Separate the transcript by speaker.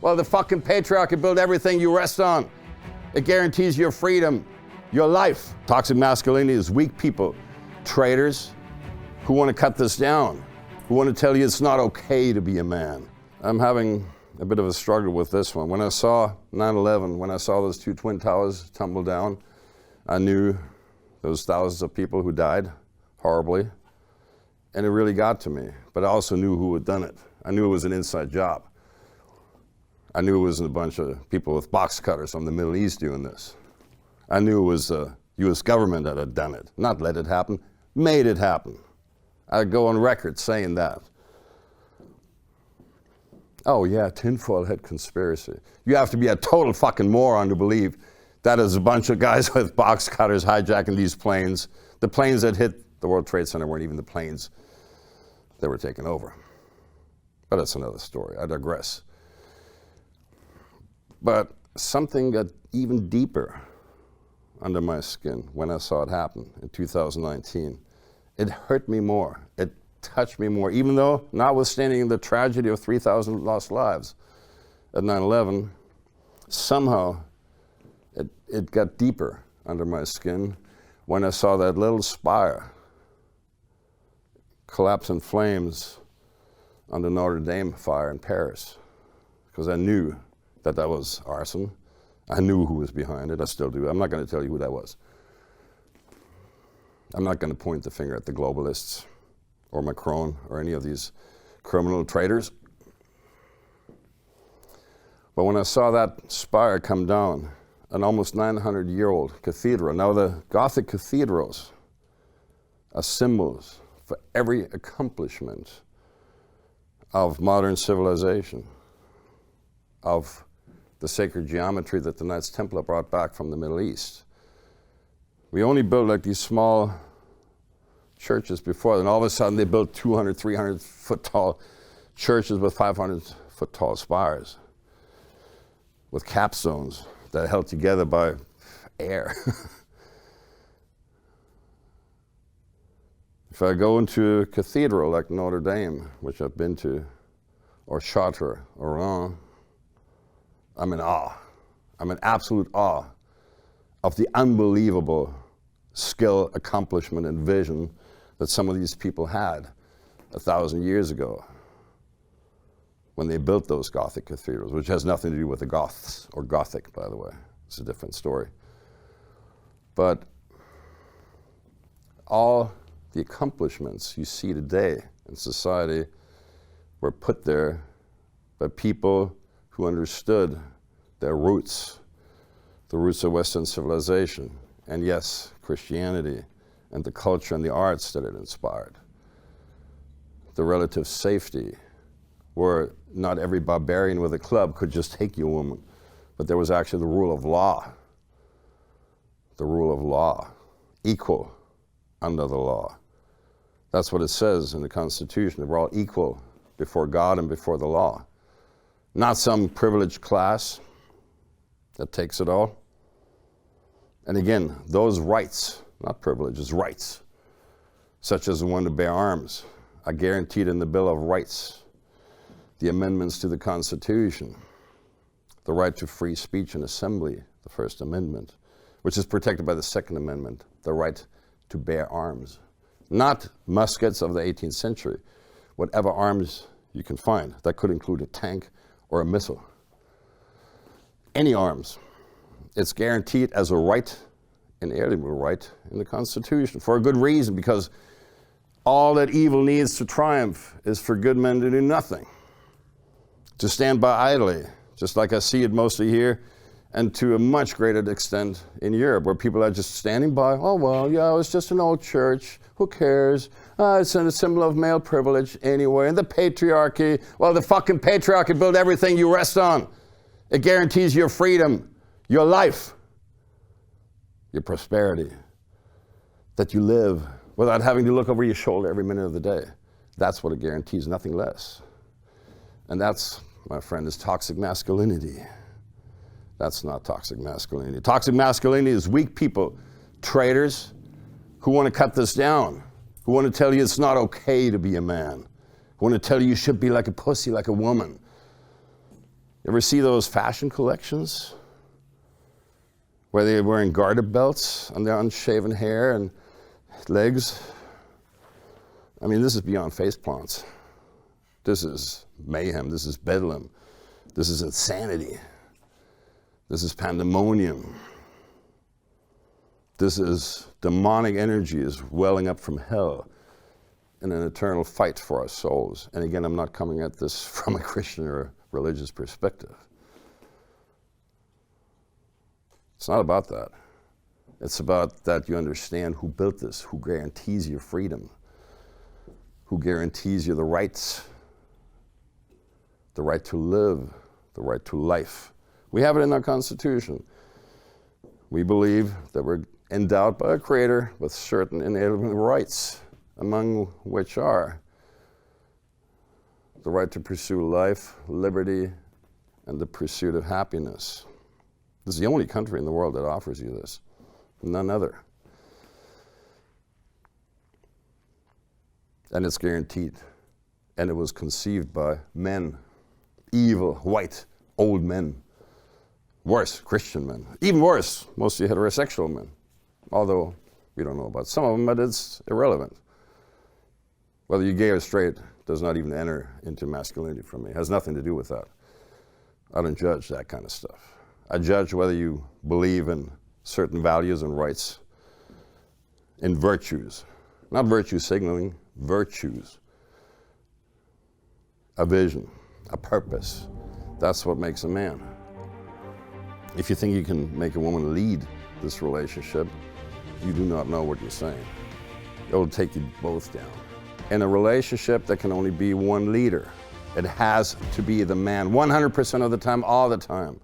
Speaker 1: Well, the fucking patriarchy built everything you rest on. It guarantees your freedom, your life. Toxic masculinity is weak people, traitors, who want to cut this down, who want to tell you it's not okay to be a man. I'm having a bit of a struggle with this one. When I saw 9/11, when I saw those two Twin Towers tumble down, I knew those thousands of people who died horribly, and it really got to me. But I also knew who had done it. I knew it was an inside job. I knew it was a bunch of people with box cutters from the Middle East doing this. I knew it was the US government that had done it. Not let it happen, made it happen. I'd go on record saying that. Oh yeah, tinfoil head conspiracy. You have to be a total fucking moron to believe that is a bunch of guys with box cutters hijacking these planes. The planes that hit the World Trade Center weren't even the planes that were taken over. But that's another story, I digress. But something got even deeper under my skin when I saw it happen in 2019. It hurt me more, it touched me more, even though, notwithstanding the tragedy of 3,000 lost lives at 9/11, somehow it got deeper under my skin when I saw that little spire collapse in flames on the Notre Dame fire in Paris, because I knew that that was arson. I knew who was behind it, I still do. I'm not going to tell you who that was. I'm not going to point the finger at the globalists or Macron or any of these criminal traitors. But when I saw that spire come down, an almost 900-year-old cathedral, now the Gothic cathedrals are symbols for every accomplishment of modern civilization, of the sacred geometry that the Knights Templar brought back from the Middle East. We only built like these small churches before, and all of a sudden they built 200, 300 foot tall churches with 500 foot tall spires with capstones that are held together by air. If I go into a cathedral like Notre Dame, which I've been to, or Chartres, or Rouen, I'm in awe. I'm in absolute awe of the unbelievable skill, accomplishment, and vision that some of these people had 1,000 years ago when they built those Gothic cathedrals, which has nothing to do with the Goths, or Gothic, by the way. It's a different story. But all the accomplishments you see today in society were put there by people who understood their roots, the roots of Western civilization, and yes, Christianity, and the culture and the arts that it inspired. The relative safety, where not every barbarian with a club could just take your woman, but there was actually the rule of law. The rule of law, equal under the law. That's what it says in the Constitution, that we're all equal before God and before the law. Not some privileged class that takes it all. And again, those rights, not privileges, rights, such as the one to bear arms, are guaranteed in the Bill of Rights, the amendments to the Constitution, the right to free speech and assembly, the First Amendment, which is protected by the Second Amendment, the right to bear arms. Not muskets of the 18th century, whatever arms you can find. That could include a tank or a missile. Any arms. It's guaranteed as a right, an inalienable right in the Constitution, for a good reason, because all that evil needs to triumph is for good men to do nothing, to stand by idly, just like I see it mostly here, and to a much greater extent in Europe, where people are just standing by. Oh, well, yeah, it's just an old church. Who cares? It's a symbol of male privilege anyway. And the patriarchy, well, the fucking patriarchy built everything you rest on. It guarantees your freedom, your life, your prosperity, that you live without having to look over your shoulder every minute of the day. That's what it guarantees, nothing less. And that's, my friend, is toxic masculinity. That's not toxic masculinity. Toxic masculinity is weak people, traitors, who want to cut this down, who want to tell you it's not okay to be a man, who want to tell you you should be like a pussy, like a woman. You ever see those fashion collections where they're wearing garter belts on their unshaven hair and legs? I mean, this is beyond faceplants. This is mayhem. This is bedlam. This is insanity. This is pandemonium. This is demonic energies welling up from hell in an eternal fight for our souls. And again, I'm not coming at this from a Christian or a religious perspective. It's not about that. It's about that you understand who built this, who guarantees your freedom, who guarantees you the rights, the right to live, the right to life. We have it in our Constitution. We believe that we're endowed by a Creator with certain inalienable rights, among which are the right to pursue life, liberty, and the pursuit of happiness. This is the only country in the world that offers you this, none other. And it's guaranteed. And it was conceived by men, evil, white, old men. Worse, Christian men. Even worse, mostly heterosexual men. Although we don't know about some of them, but it's irrelevant. Whether you're gay or straight does not even enter into masculinity for me. It has nothing to do with that. I don't judge that kind of stuff. I judge whether you believe in certain values and rights, in virtues. Not virtue signaling, virtues. A vision, a purpose. That's what makes a man. If you think you can make a woman lead this relationship, you do not know what you're saying. It will take you both down. In a relationship, there can only be one leader. It has to be the man, 100% of the time, all the time.